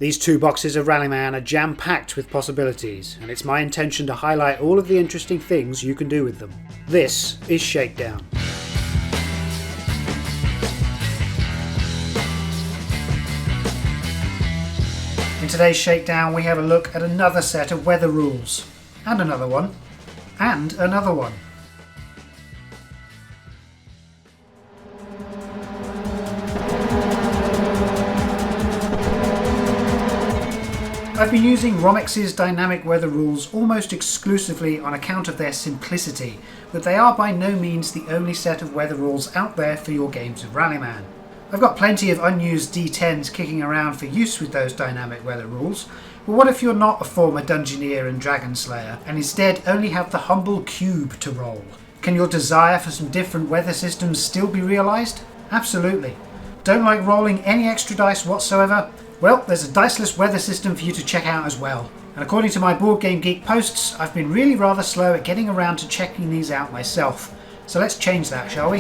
These 2 boxes of Rallyman are jam-packed with possibilities, and it's my intention to highlight all of the interesting things you can do with them. This is Shakedown. In today's Shakedown we have a look at another set of weather rules. And another one. And another one. I've been using Romex's dynamic weather rules almost exclusively on account of their simplicity, but they are by no means the only set of weather rules out there for your games of Rallyman. I've got plenty of unused D10s kicking around for use with those dynamic weather rules, but what if you're not a former Dungeoneer and Dragon Slayer and instead only have the humble cube to roll? Can your desire for some different weather systems still be realised? Absolutely. Don't like rolling any extra dice whatsoever? Well, there's a diceless weather system for you to check out as well. And according to my Board Game Geek posts, I've been really rather slow at getting around to checking these out myself. So let's change that, shall we?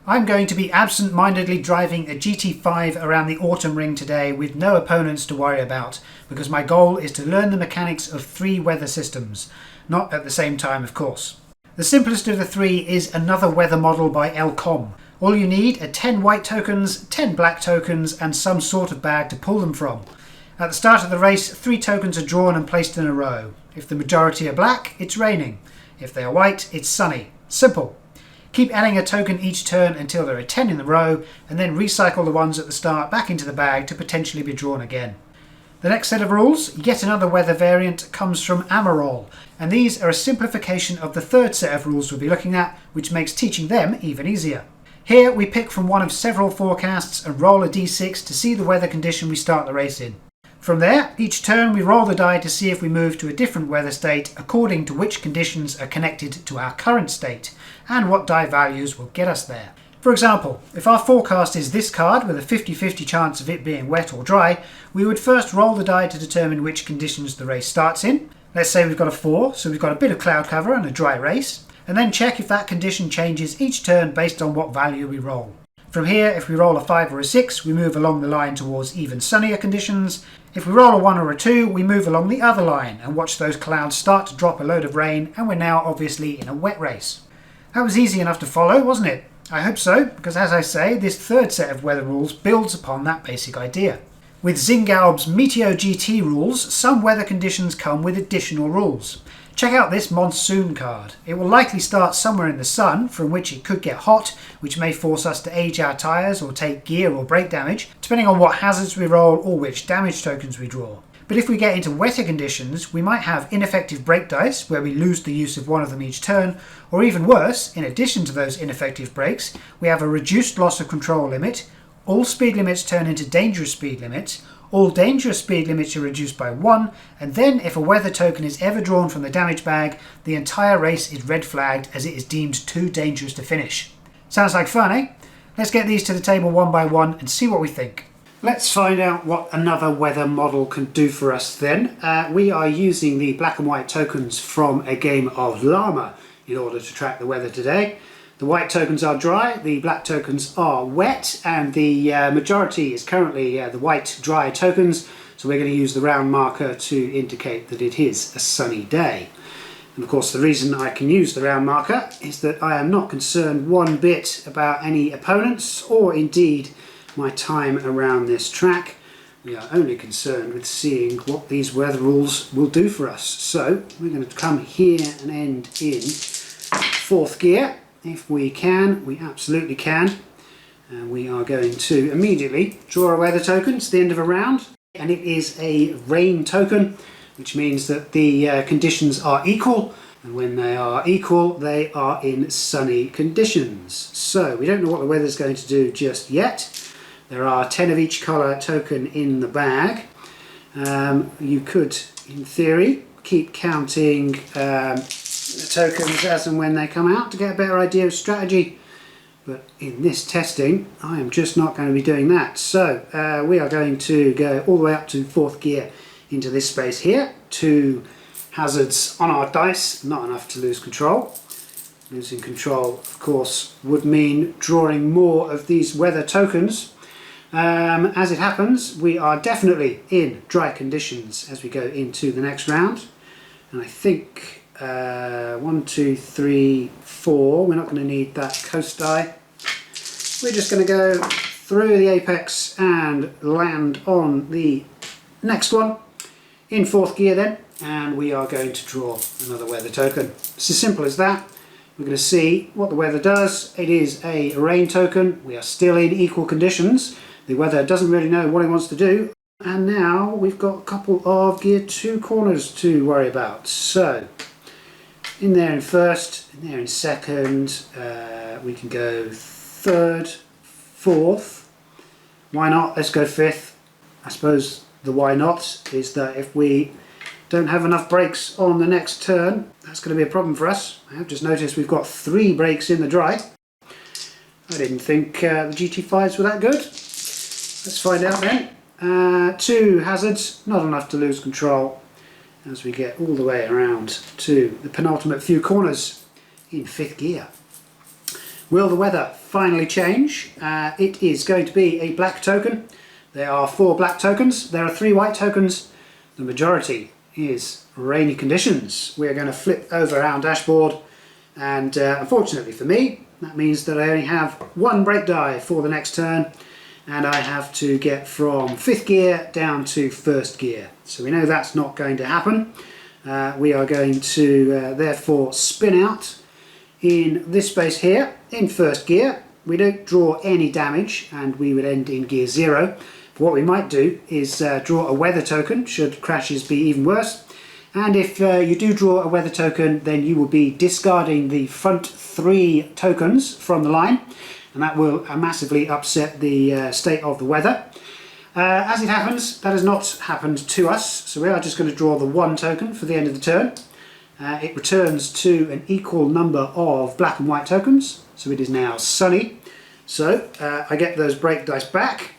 I'm going to be absent-mindedly driving a GT5 around the Autumn Ring today with no opponents to worry about, because my goal is to learn the mechanics of 3 weather systems. Not at the same time, of course. The simplest of the 3 is another weather model by Elcom. All you need are 10 white tokens, 10 black tokens, and some sort of bag to pull them from. At the start of the race, 3 tokens are drawn and placed in a row. If the majority are black, it's raining. If they are white, it's sunny. Simple. Keep adding a token each turn until there are 10 in the row, and then recycle the ones at the start back into the bag to potentially be drawn again. The next set of rules, yet another weather variant, comes from Amarol, and these are a simplification of the 3rd set of rules we'll be looking at, which makes teaching them even easier. Here we pick from one of several forecasts and roll a d6 to see the weather condition we start the race in. From there, each turn we roll the die to see if we move to a different weather state according to which conditions are connected to our current state, and what die values will get us there. For example, if our forecast is this card with a 50-50 chance of it being wet or dry, we would first roll the die to determine which conditions the race starts in. Let's say we've got a 4, so we've got a bit of cloud cover and a dry race. And then check if that condition changes each turn based on what value we roll. From here, if we roll a 5 or a 6, we move along the line towards even sunnier conditions. If we roll a 1 or a 2, we move along the other line and watch those clouds start to drop a load of rain, and we're now obviously in a wet race. That was easy enough to follow, wasn't it? I hope so, because as I say, this 3rd set of weather rules builds upon that basic idea. With Zingalb's Meteo GT rules, some weather conditions come with additional rules. Check out this monsoon card. It will likely start somewhere in the sun, from which it could get hot, which may force us to age our tyres or take gear or brake damage, depending on what hazards we roll or which damage tokens we draw. But if we get into wetter conditions, we might have ineffective brake dice, where we lose the use of one of them each turn, or even worse, in addition to those ineffective brakes, we have a reduced loss of control limit, all speed limits turn into dangerous speed limits, all dangerous speed limits are reduced by 1, and then if a weather token is ever drawn from the damage bag, the entire race is red flagged as it is deemed too dangerous to finish. Sounds like fun, eh? Let's get these to the table one by one and see what we think. Let's find out what another weather model can do for us then. We are using the black and white tokens from a game of Llama in order to track the weather today. The white tokens are dry, the black tokens are wet, and the majority is currently the white dry tokens, so we're going to use the round marker to indicate that it is a sunny day. And of course the reason I can use the round marker is that I am not concerned one bit about any opponents or indeed my time around this track. We are only concerned with seeing what these weather rules will do for us. So we're going to come here and end in 4th gear. If we can, we absolutely can. And we are going to immediately draw a weather token. It's the end of a round, and it is a rain token, which means that the conditions are equal, and when they are equal, they are in sunny conditions. So we don't know what the weather's going to do just yet. There are 10 of each colour token in the bag. You could, in theory, keep counting the tokens as and when they come out to get a better idea of strategy, but in this testing I am just not going to be doing that. So we are going to go all the way up to 4th gear into this space here. 2 hazards on our dice, not enough to lose control. Losing control, of course, would mean drawing more of these weather tokens. As it happens, we are definitely in dry conditions as we go into the next round. And I think 1, 2, 3, 4, we're not going to need that coast die. We're just going to go through the apex and land on the next one in 4th gear then, and we are going to draw another weather token. It's as simple as that. We're going to see what the weather does. It is a rain token. We are still in equal conditions. The weather doesn't really know what it wants to do. And now we've got a couple of gear 2 corners to worry about. So, in there in 1st, in there in 2nd, we can go 3rd, 4th. Why not? Let's go 5th. I suppose the why not is that if we don't have enough breaks on the next turn, that's going to be a problem for us. I have just noticed we've got 3 breaks in the dry. I didn't think the GT5s were that good. Let's find out then. 2 hazards, not enough to lose control as we get all the way around to the penultimate few corners in 5th gear. Will the weather finally change? It is going to be a black token. There are 4 black tokens. There are 3 white tokens. The majority is rainy conditions. We're going to flip over our dashboard, and unfortunately for me, that means that I only have 1 break die for the next turn, and I have to get from 5th gear down to 1st gear. So we know that's not going to happen. We are going to therefore spin out in this space here in 1st gear. We don't draw any damage and we would end in gear 0. But what we might do is draw a weather token should crashes be even worse. And if you do draw a weather token, then you will be discarding the front 3 tokens from the line, and that will massively upset the state of the weather. As it happens, that has not happened to us, so we are just going to draw the 1 token for the end of the turn. It returns to an equal number of black and white tokens, so it is now sunny. So I get those break dice back.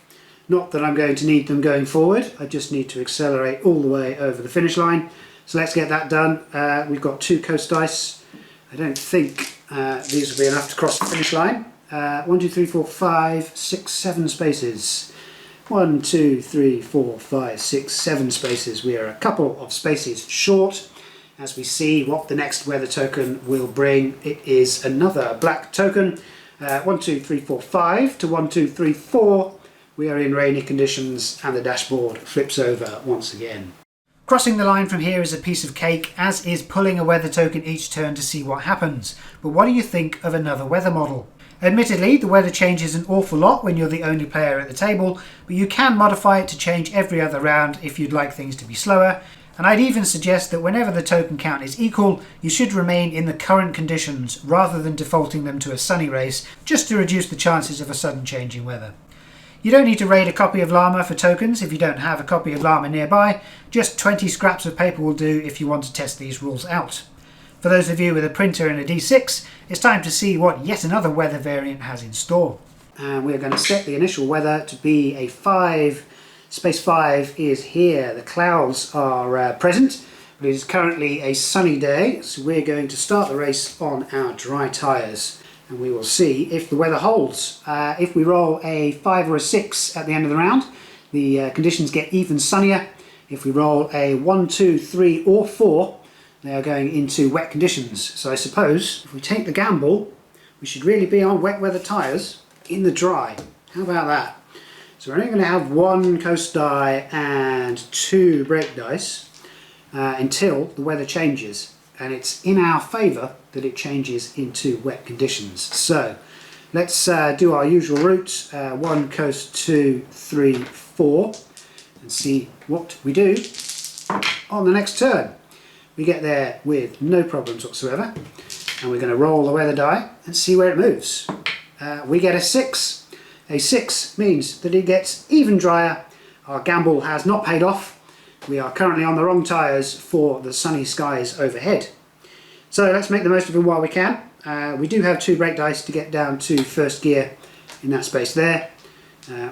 Not that I'm going to need them going forward, I just need to accelerate all the way over the finish line. So let's get that done. We've got 2 coast dice. I don't think these will be enough to cross the finish line. 1, 2, 3, 4, 5, 6, 7 spaces. 1, 2, 3, 4, 5, 6, 7 spaces. We are a couple of spaces short. As we see what the next weather token will bring, it is another black token. 1, 2, 3, 4, 5 to 1, 2, 3, 4. We are in rainy conditions and the dashboard flips over once again. Crossing the line from here is a piece of cake, as is pulling a weather token each turn to see what happens. But what do you think of another weather model? Admittedly, the weather changes an awful lot when you're the only player at the table, but you can modify it to change every other round if you'd like things to be slower. And I'd even suggest that whenever the token count is equal, you should remain in the current conditions rather than defaulting them to a sunny race, just to reduce the chances of a sudden change in weather. You don't need to raid a copy of Llama for tokens if you don't have a copy of Llama nearby. Just 20 scraps of paper will do if you want to test these rules out. For those of you with a printer and a D6, it's time to see what yet another weather variant has in store. And we're going to set the initial weather to be a 5. Space 5 is here. The clouds are present, but it is currently a sunny day, so we're going to start the race on our dry tyres. And we will see if the weather holds. If we roll a 5 or a 6 at the end of the round, the conditions get even sunnier. If we roll a 1, 2, 3 or 4, they are going into wet conditions. So I suppose if we take the gamble, we should really be on wet weather tyres in the dry. How about that? So we're only going to have 1 coast die and 2 break dice until the weather changes. And it's in our favour that it changes into wet conditions. So let's do our usual route, 1 coast, 2, 3, 4, and see what we do on the next turn. We get there with no problems whatsoever, and we're going to roll the weather die and see where it moves. We get a 6. A 6 means that it gets even drier. Our gamble has not paid off. We are currently on the wrong tyres for the sunny skies overhead. So let's make the most of them while we can. We do have 2 break dice to get down to 1st gear in that space there.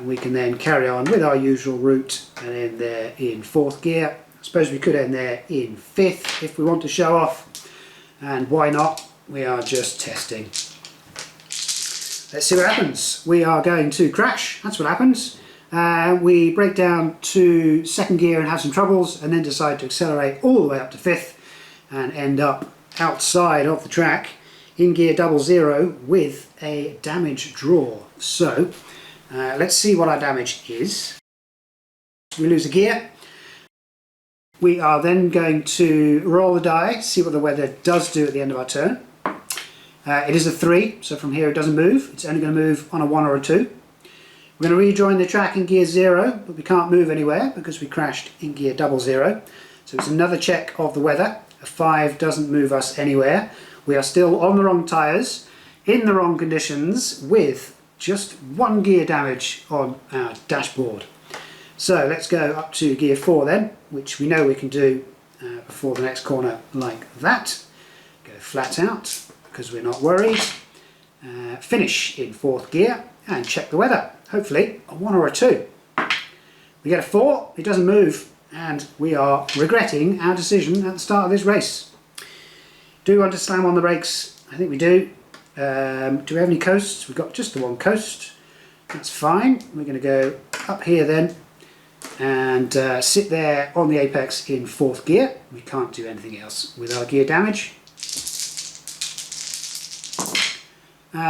We can then carry on with our usual route and end there in 4th gear. I suppose we could end there in 5th if we want to show off. And why not? we are just testing. Let's see what happens. We are going to crash, that's what happens. We break down to second gear and have some troubles, and then decide to accelerate all the way up to fifth and end up outside of the track in gear 00 with a damage draw. So let's see what our damage is. We lose a gear. We are then going to roll the die, see what the weather does do at the end of our turn. It is a 3, so from here it doesn't move. It's only going to move on a 1 or a 2. We're going to rejoin the track in gear 0, but we can't move anywhere because we crashed in gear 00. So it's another check of the weather. A 5 doesn't move us anywhere. We are still on the wrong tyres, in the wrong conditions, with just 1 gear damage on our dashboard. So let's go up to gear 4 then, which we know we can do before the next corner like that. Go flat out because we're not worried. Finish in 4th gear and check the weather. Hopefully a 1 or a 2. We get a 4, it doesn't move, and we are regretting our decision at the start of this race. Do we want to slam on the brakes? I think we do. Do we have any coasts? We've got just the 1 coast. That's fine. We're going to go up here then and sit there on the apex in 4th gear. We can't do anything else with our gear damage.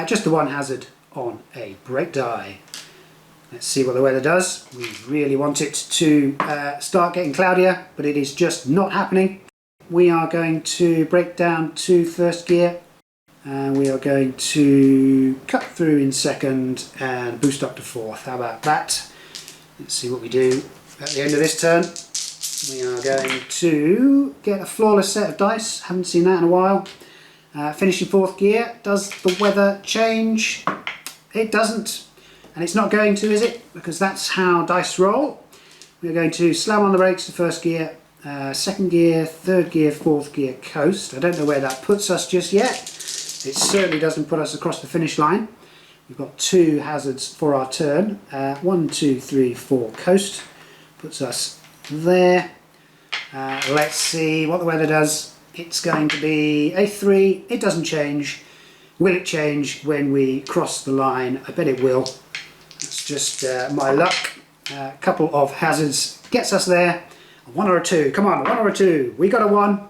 Just the 1 hazard on a brake die. Let's see what the weather does. We really want it to start getting cloudier, but it is just not happening. We are going to break down to 1st gear, and we are going to cut through in 2nd and boost up to 4th. How about that? Let's see what we do at the end of this turn. We are going to get a flawless set of dice. Haven't seen that in a while. Finishing 4th gear. Does the weather change? It doesn't. And it's not going to, is it? Because that's how dice roll. We're going to slam on the brakes to 1st gear, 2nd gear, 3rd gear, 4th gear coast. I don't know where that puts us just yet. It certainly doesn't put us across the finish line. We've got 2 hazards for our turn. 1, 2, 3, 4 coast. Puts us there. Let's see what the weather does. It's going to be a 3. It doesn't change. Will it change when we cross the line? I bet it will. That's just my luck. A couple of hazards gets us there. A 1 or a 2. Come on, a 1 or a 2. We got a 1.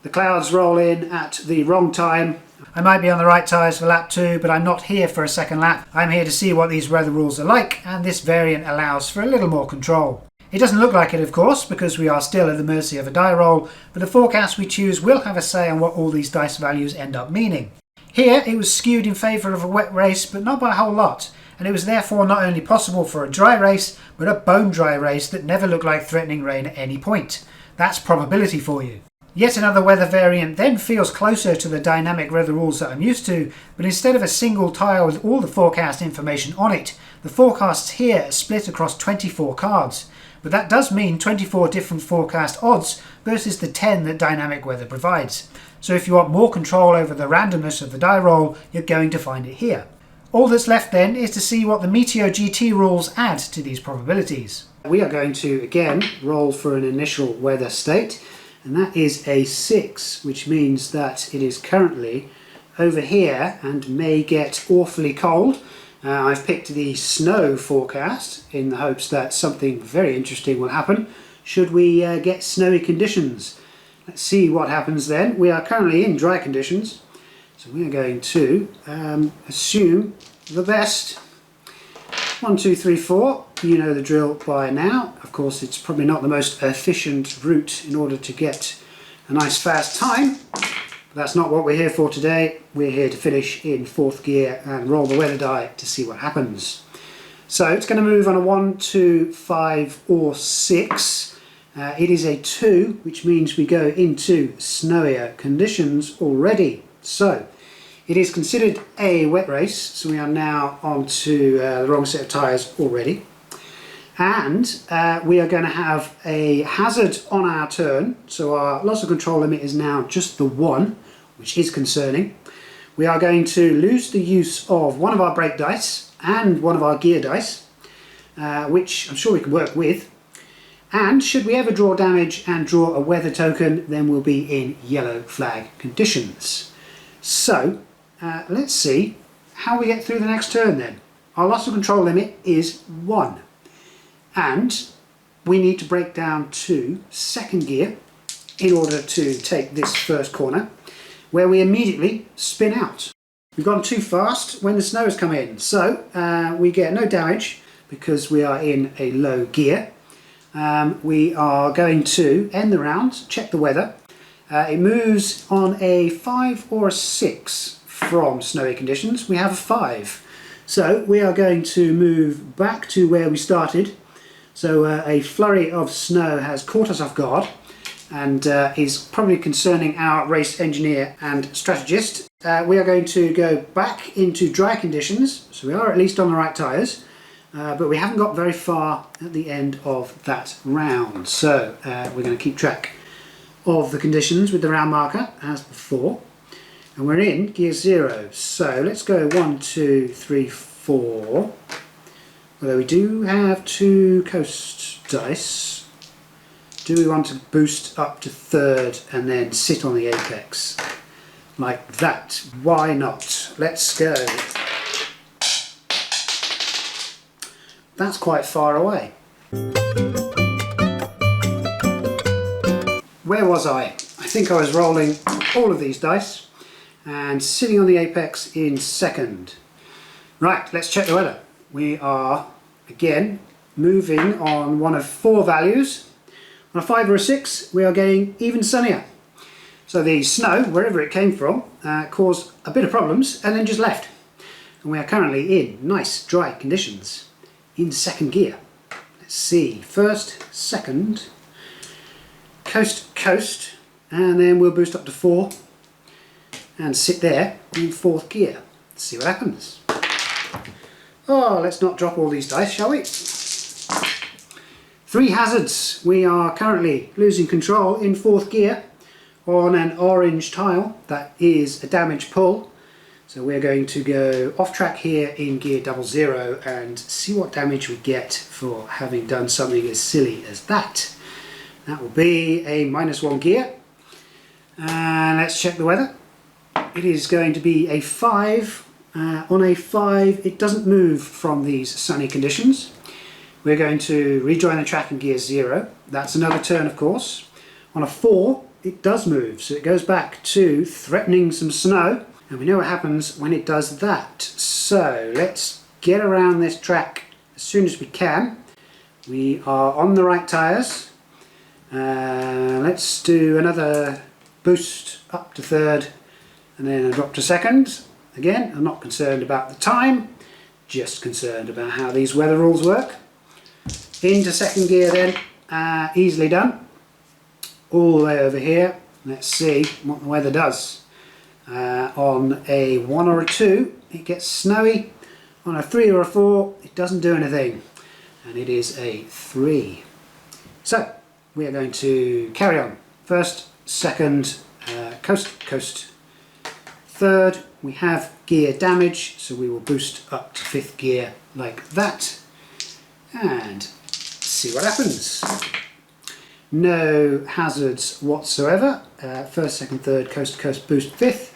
The clouds roll in at the wrong time. I might be on the right tyres for lap 2, but I'm not here for a second lap. I'm here to see what these weather rules are like, and this variant allows for a little more control. It doesn't look like it, of course, because we are still at the mercy of a die roll, but the forecast we choose will have a say on what all these dice values end up meaning. Here it was skewed in favour of a wet race, but not by a whole lot, and it was therefore not only possible for a dry race, but a bone dry race that never looked like threatening rain at any point. That's probability for you. Yet another weather variant then feels closer to the dynamic weather rules that I'm used to, but instead of a single tile with all the forecast information on it, the forecasts here are split across 24 cards. But that does mean 24 different forecast odds versus the 10 that dynamic weather provides. So if you want more control over the randomness of the die roll, you're going to find it here. All that's left then is to see what the Meteo GT rules add to these probabilities. We are going to again roll for an initial weather state, and that is a 6, which means that it is currently over here and may get awfully cold. I've picked the snow forecast in the hopes that something very interesting will happen should we get snowy conditions. Let's see what happens then. We are currently in dry conditions, so we are going to assume the best. 1, 2, 3, 4. You know the drill by now. Of course, it's probably not the most efficient route in order to get a nice fast time. That's not what we're here for today. We're here to finish in 4th gear and roll the weather die to see what happens. So it's going to move on a 1, 2, 5 or 6. It is a 2, which means we go into snowier conditions already. So it is considered a wet race, so we are now onto the wrong set of tyres already. And we are going to have a hazard on our turn, so our loss of control limit is now just the 1, which is concerning. We are going to lose the use of one of our brake dice and one of our gear dice, which I'm sure we can work with. And should we ever draw damage and draw a weather token, then we'll be in yellow flag conditions. So let's see how we get through the next turn then. Our loss of control limit is 1, and we need to break down to second gear in order to take this first corner, where we immediately spin out. We've gone too fast when the snow has come in, so we get no damage because we are in a low gear. We are going to end the round, check the weather. It moves on a 5 or a 6 from snowy conditions. We have a 5. So we are going to move back to where we started. So a flurry of snow has caught us off guard and is probably concerning our race engineer and strategist. We are going to go back into dry conditions, so we are at least on the right tyres, but we haven't got very far at the end of that round. So we're going to keep track of the conditions with the round marker as before. And we're in gear 0, so let's go 1, 2, 3, 4. Although we do have 2 coast dice. Do we want to boost up to 3rd and then sit on the apex? Like that. Why not? Let's go. That's quite far away. Where was I? I think I was rolling all of these dice and sitting on the apex in 2nd. Right, let's check the weather. We are again moving on one of 4 values. On a 5 or a 6 we are getting even sunnier. So the snow, wherever it came from, caused a bit of problems and then just left. And we are currently in nice dry conditions in 2nd gear. Let's see, 1st, 2nd, coast, coast, and then we'll boost up to 4 and sit there in 4th gear. Let's see what happens. Oh, let's not drop all these dice, shall we? 3 hazards. We are currently losing control in 4th gear on an orange tile. That is a damage pull. So we're going to go off track here in gear 00 and see what damage we get for having done something as silly as that. That will be a -1 gear. And let's check the weather. It is going to be a 5. On a 5 it doesn't move from these sunny conditions. We're going to rejoin the track in gear 0. That's another turn, of course. On a 4 it does move, so it goes back to threatening some snow, and we know what happens when it does that. So let's get around this track as soon as we can. We are on the right tyres. Let's do another boost up to 3rd and then a drop to 2nd. Again, I'm not concerned about the time, just concerned about how these weather rules work. Into 2nd gear then, easily done. All the way over here, let's see what the weather does. On a 1 or a 2 it gets snowy. On a 3 or a 4 it doesn't do anything, and it is a 3. So we are going to carry on. 1st, 2nd, coast, coast. 3rd, we have gear damage, so we will boost up to 5th gear like that and see what happens. No hazards whatsoever. 1st, 2nd, 3rd, coast to coast, boost 5th,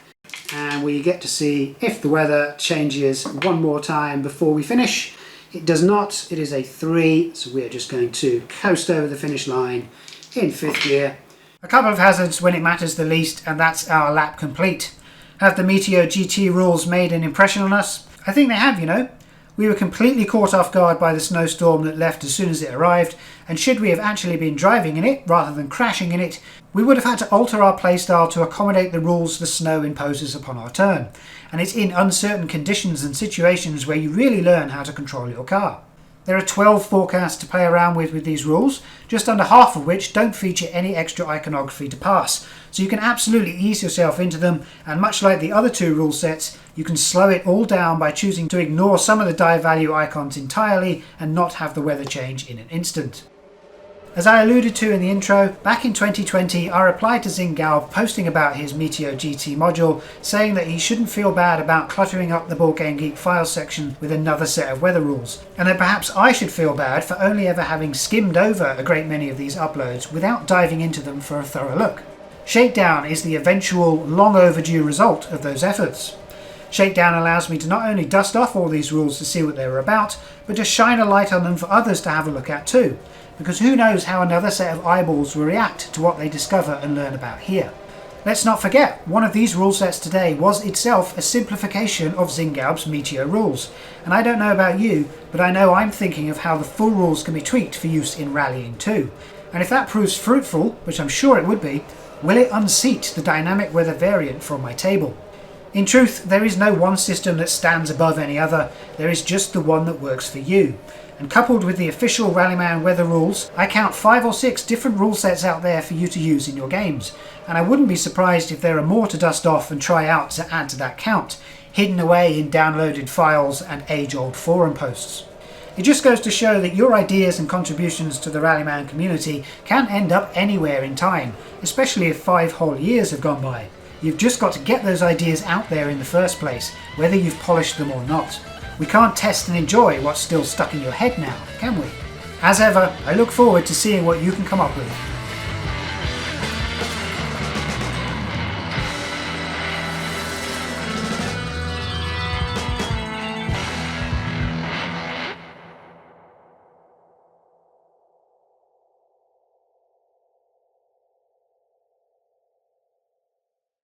and we get to see if the weather changes one more time before we finish. It does not. It is a 3, so we're just going to coast over the finish line in 5th gear. A couple of hazards when it matters the least, and that's our lap complete. Have the Meteor GT rules made an impression on us? I think they have, you know. We were completely caught off guard by the snowstorm that left as soon as it arrived, and should we have actually been driving in it rather than crashing in it, we would have had to alter our playstyle to accommodate the rules the snow imposes upon our turn. And it's in uncertain conditions and situations where you really learn how to control your car. There are 12 forecasts to play around with these rules, just under half of which don't feature any extra iconography to pass. So you can absolutely ease yourself into them, and much like the other 2 rule sets, you can slow it all down by choosing to ignore some of the die value icons entirely and not have the weather change in an instant. As I alluded to in the intro, back in 2020 I replied to Zingal posting about his Meteor GT module, saying that he shouldn't feel bad about cluttering up the Board Game Geek files section with another set of weather rules, and that perhaps I should feel bad for only ever having skimmed over a great many of these uploads without diving into them for a thorough look. Shakedown is the eventual, long overdue result of those efforts. Shakedown allows me to not only dust off all these rules to see what they were about, but to shine a light on them for others to have a look at too, because who knows how another set of eyeballs will react to what they discover and learn about here. Let's not forget, one of these rule sets today was itself a simplification of Zingalb's Meteor rules, and I don't know about you, but I know I'm thinking of how the full rules can be tweaked for use in rallying too. And if that proves fruitful, which I'm sure it would be, will it unseat the dynamic weather variant from my table? In truth, there is no one system that stands above any other, there is just the one that works for you. And coupled with the official Rallyman weather rules, I count 5 or 6 different rule sets out there for you to use in your games. And I wouldn't be surprised if there are more to dust off and try out to add to that count, hidden away in downloaded files and age-old forum posts. It just goes to show that your ideas and contributions to the Rallyman community can end up anywhere in time, especially if 5 whole years have gone by. You've just got to get those ideas out there in the first place, whether you've polished them or not. We can't test and enjoy what's still stuck in your head now, can we? As ever, I look forward to seeing what you can come up with.